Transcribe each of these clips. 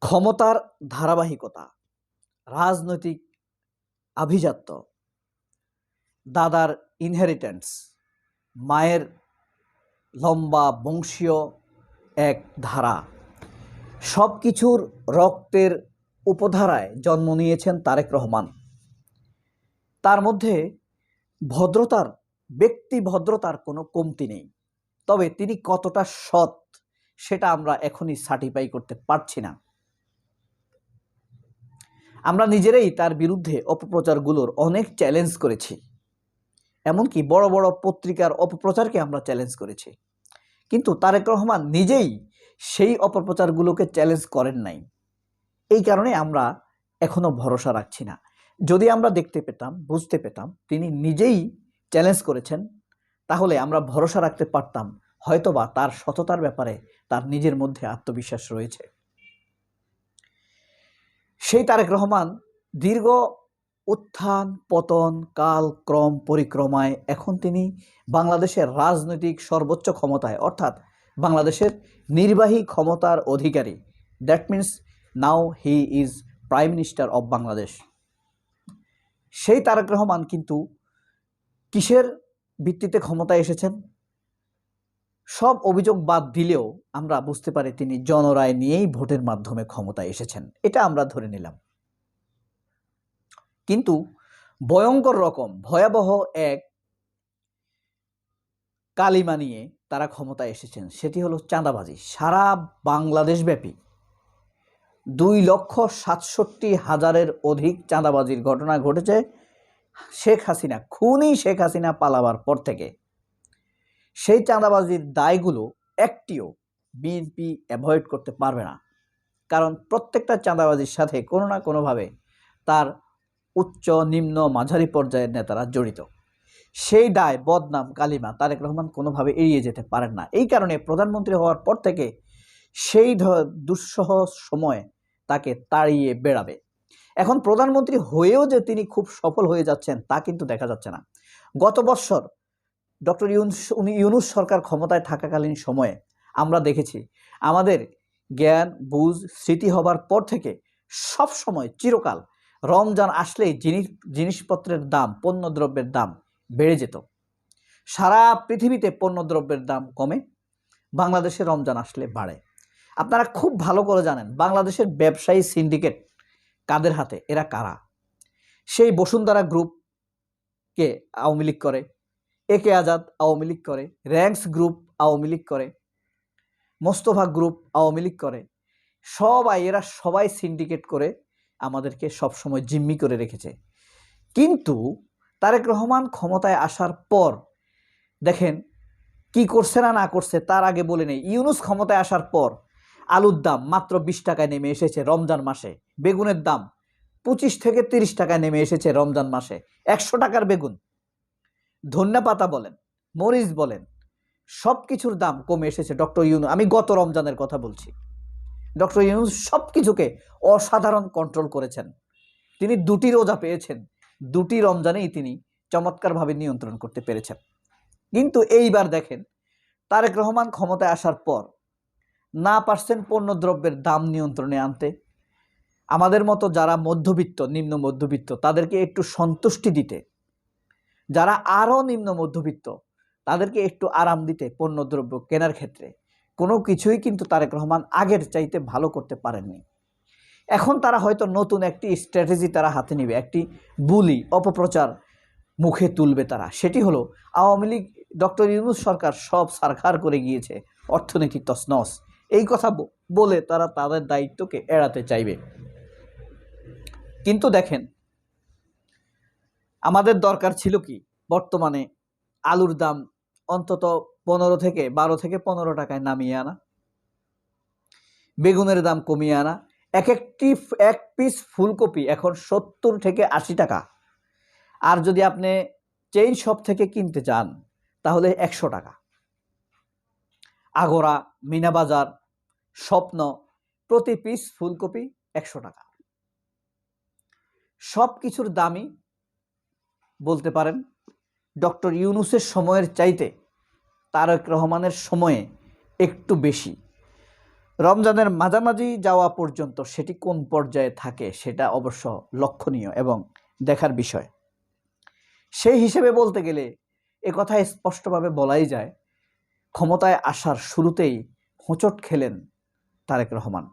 ক্ষমতার ধারাবাহিকতা, রাজনৈতিক আভিজাত্য, দাদার ইনহেরিটেন্স, মায়ের লম্বা বংশীয় এক ধারা, সব কিছুর রক্তের উপধারায় জন্ম নিয়েছেন তারেক রহমান। তার মধ্যে ভদ্রতার, ব্যক্তি ভদ্রতার কোনো কমতি নেই। তবে তিনি কতটা সৎ সেটা আমরা এখনই সার্টিফাই করতে পারছি না। আমরা নিজেরাই তার বিরুদ্ধে অপপ্রচারগুলোর অনেক চ্যালেঞ্জ করেছি, এমনকি বড় বড় পত্রিকার অপপ্রচারকে আমরা চ্যালেঞ্জ করেছি, কিন্তু তারেক রহমান নিজেই সেই অপপ্রচারগুলোকে চ্যালেঞ্জ করেন নাই। এই কারণে আমরা এখনো ভরসা রাখছি না। যদি আমরা দেখতে পেতাম, বুঝতে পেতাম তিনি নিজেই চ্যালেঞ্জ করেছেন, তাহলে আমরা ভরসা রাখতে পারতাম হয়তোবা তার সততার ব্যাপারে তার নিজের মধ্যে আত্মবিশ্বাস রয়েছে। সেই তারেক রহমান দীর্ঘ উত্থান পতন কাল ক্রম পরিক্রমায় এখন তিনি বাংলাদেশের রাজনৈতিক সর্বোচ্চ ক্ষমতায়, অর্থাৎ বাংলাদেশের নির্বাহী ক্ষমতার অধিকারী। That means now he is prime minister of Bangladesh. সেই তারেক রহমান কিন্তু কিসের ভিত্তিতে ক্ষমতায় এসেছেন? সব অভিযোগ বাদ দিলেও আমরা বুঝতে পারি তিনি জনরায় নিয়েই ভোটের মাধ্যমে ক্ষমতায় এসেছেন, এটা আমরা ধরে নিলাম। কিন্তু ভয়ঙ্কর রকম ভয়াবহ এক কালিমা নিয়ে তারা ক্ষমতায় এসেছেন, সেটি হলো চাঁদাবাজি। সারা বাংলাদেশব্যাপী 2,67,000-এর অধিক চাঁদাবাজির ঘটনা ঘটেছে শেখ হাসিনা, খুনি শেখ হাসিনা পালাবার পর থেকে। সেই চাঁদাবাজির দায়গুলো একটিও বিএনপি অ্যাভয়েড করতে পারবে না, কারণ প্রত্যেকটা চাঁদাবাজির সাথে কোনো না কোনোভাবে তার উচ্চ নিম্ন মাঝারি পর্যায়ের নেতারা জড়িত। সেই দায়, বদনাম, কালিমা তারেক রহমান কোনোভাবে এড়িয়ে যেতে পারেন না। এই কারণে প্রধানমন্ত্রী হওয়ার পর থেকে সেই দুঃসহ সময় তাকে তাড়িয়ে বেড়াবে। এখন প্রধানমন্ত্রী হয়েও যে তিনি খুব সফল হয়ে যাচ্ছেন তা কিন্তু দেখা যাচ্ছে না। গত বছর ডক্টর ইউনূস সরকার ক্ষমতায় থাকাকালীন সময়ে আমরা দেখেছি আমাদের জ্ঞান বুঝ স্মৃতি হবার পর থেকে সব সময় চিরকাল রমজান আসলেই জিনিসপত্রের দাম, পণ্যদ্রব্যের দাম বেড়ে যেত। সারা পৃথিবীতে পণ্যদ্রব্যের দাম কমে, বাংলাদেশে রমজান আসলে বাড়ে। আপনারা খুব ভালো করে জানেন বাংলাদেশের ব্যবসায়ী সিন্ডিকেট কাদের হাতে, এরা কারা? সেই বসুন্ধরা গ্রুপকে আওয়ামী লীগ করে, একে আজাদ আওয়ামী লীগ করে, র্যাঙ্কস গ্রুপ আওয়ামী লীগ করে, মোস্তফা গ্রুপ আওয়ামী লীগ করে। এরা সবাই সিন্ডিকেট করে আমাদেরকে সবসময় জিম্মি করে রেখেছে। কিন্তু তারেক রহমান ক্ষমতায় আসার পর দেখেন কি করছে না করছে, তার আগে বলে নেই। ইউনূস ক্ষমতায় আসার পর আলুর দাম মাত্র 20 টাকায় নেমে এসেছে রমজান মাসে, বেগুনের দাম 25 থেকে 30 টাকায় নেমে এসেছে রমজান মাসে। 100 টাকার বেগুন, ধন্যপাতা বলেন, মরিচ বলেন, সব কিছুর দাম কমে এসেছে ডক্টর ইউনূস। আমি গত রমজানের কথা বলছি। ডক্টর ইউনূস সব কিছুকে অসাধারণ কন্ট্রোল করেছেন। তিনি 2টি রোজা পেয়েছেন, 2টি রমজানেই তিনি চমৎকারভাবে নিয়ন্ত্রণ করতে পেরেছেন। কিন্তু এইবার দেখেন তারেক রহমান ক্ষমতায় আসার পর না পারছেন পণ্যদ্রব্যের দাম নিয়ন্ত্রণে আনতে। আমাদের মতো যারা মধ্যবিত্ত, নিম্ন মধ্যবিত্ত, তাদেরকে একটু সন্তুষ্টি দিতে, যারা আরও নিম্ন মধ্যবিত্ত তাদেরকে একটু আরাম দিতে পণ্যদ্রব্য কেনার ক্ষেত্রে কোনো কিছুই কিন্তু তারেক রহমান আগের চাইতে ভালো করতে পারেননি। এখন তারা হয়তো নতুন একটি স্ট্র্যাটেজি তারা হাতে নেবে, একটি বুলি অপপ্রচার মুখে তুলবে তারা। সেটি হলো আওয়ামী লীগ, ডক্টর ইউনূস সরকার সব সারখার করে গিয়েছে, অর্থনীতি তছনছ, এই কথা বলে তারা তাদের দায়িত্বকে এড়াতে চাইবে। কিন্তু দেখেন আমাদের দরকার ছিল কি, বর্তমানে আলুর দাম অন্তত 12 থেকে 15 টাকায় নামিয়ে আনা, বেগুনের দাম কমিয়ে আনা। এক পিস ফুলকপি এখন 70 থেকে 80 টাকা। আর যদি আপনি চেইন শপ থেকে কিনতে চান তাহলে 100 টাকা। আগরা, মিনাবাজার, স্বপ্ন, প্রতি পিস ফুলকপি 100 টাকা। সব কিছুর দামই বলতে পারেন ডক্টর ইউনূসের সময়ের চাইতে তারেক রহমানের সময়ে একটু বেশি। রমজানের মাঝামাঝি যাওয়া পর্যন্ত সেটি কোন পর্যায়ে থাকে সেটা অবশ্য লক্ষণীয় এবং দেখার বিষয়। সেই হিসেবে বলতে গেলে কথা স্পষ্টভাবে বলাই যায়, ক্ষমতায় আসার শুরুতেই হোঁচট খেলেন তারেক রহমান।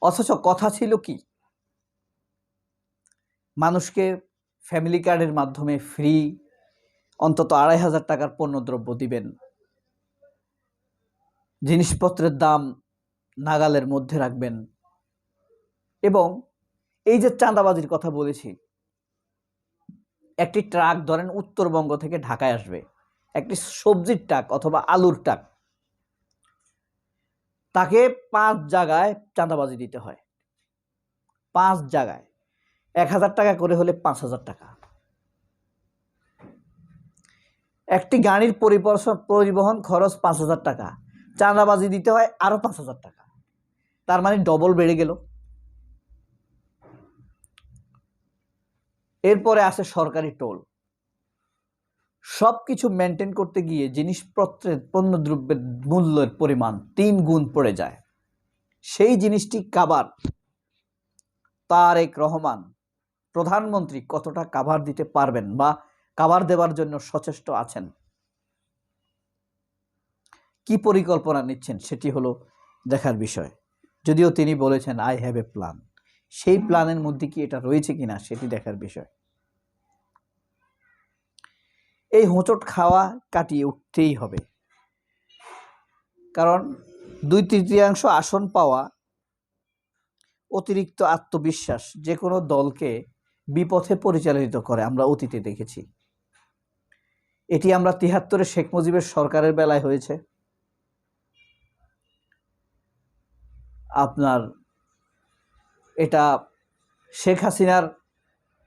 অথচ কথা ছিল কি, মানুষকে ফ্যামিলি কার্ডের মাধ্যমে ফ্রি অন্তত ২৫০০ টাকার পণ্যদ্রব্য দিবেন, জিনিসপত্রের দাম নাগালের মধ্যে রাখবেন, এবং এই যে চাঁদাবাজির কথা বলেছি, একটি ট্রাক ধরেন উত্তরবঙ্গ থেকে ঢাকায় আসবে, একটি সবজির ট্রাক অথবা আলুর ট্রাক, তাকে ৫ জায়গায় চাঁদাবাজি দিতে হয়। ৫ জায়গায় ১,০০০ টাকা করে হলে ৫,০০০ টাকা। একটি গাড়ির পরিবহন খরচ ৫,০০০ টাকা, চাঁদাবাজি দিতে হয় আরো ৫,০০০ টাকা। তার মানে ডবল বেড়ে গেল। এরপরে আসে সরকারি টোল। সবকিছু মেনটেন করতে গিয়ে জিনিসপত্রের পণ্যদ্রব্যের মূল্যের পরিমাণ ৩ গুণ পড়ে যায়। সেই জিনিসটি কাভার তারেক রহমান প্রধানমন্ত্রী কতটা কাভার দিতে পারবেন বা কাভার দেওয়ার জন্য সচেষ্ট আছেন, কি পরিকল্পনা নিচ্ছেন, সেটি হলো দেখার বিষয়। যদিও তিনি বলেছেন আই হ্যাভ এ প্ল্যান, সেই প্ল্যানের মধ্যে কি এটা রয়েছে কিনা সেটি দেখার বিষয়। এই হোঁচট খাওয়া কাটিয়ে উঠতেই হবে, কারণ ২/৩ আসন পাওয়া, অতিরিক্ত আত্মবিশ্বাস যে কোনো দলকে বিপথে পরিচালিত করে, আমরা অতীতে দেখেছি। এটি আমরা ৭৩-এ শেখ মুজিবের সরকারের বেলায় হয়েছে, আপনার এটা শেখ হাসিনার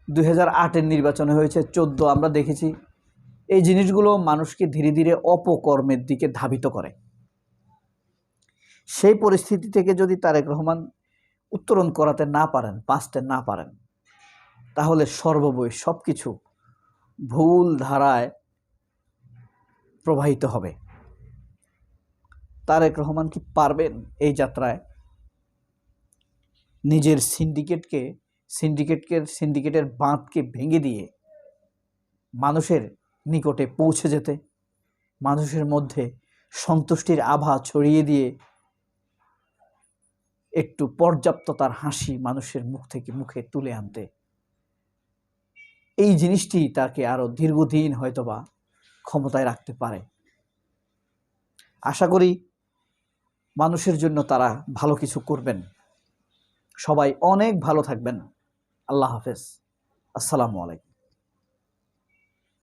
২০০৮-এর নির্বাচনে হয়েছে, ১৪ আমরা দেখেছি। এই জিনিসগুলো মানুষকে ধীরে ধীরে অপকর্মের দিকে ধাবিত করে। সেই পরিস্থিতি থেকে যদি তারেক রহমান উত্তরণ করাতে না পারেন, বাঁচতে না পারেন, তাহলে সর্ববই সবকিছু ভুল ধারায় প্রবাহিত হবে। তারেক রহমান কি পারবেন এই যাত্রায় নিজের সিন্ডিকেটের বাঁধকে ভেঙে দিয়ে মানুষের নিকটে পৌঁছে যেতে, মানুষের মধ্যে সন্তুষ্টির আভা ছড়িয়ে দিয়ে একটু পর্যাপ্ততার হাসি মানুষের মুখ থেকে মুখে তুলে আনতে? এই জিনিসটি তাকে আরো দীর্ঘদিন হয়তোবা ক্ষমতায় রাখতে পারে। আশা করি মানুষের জন্য তারা ভালো কিছু করবেন। সবাই অনেক ভালো থাকবেন। আল্লাহ হাফেজ। আসসালামু আলাইকুম।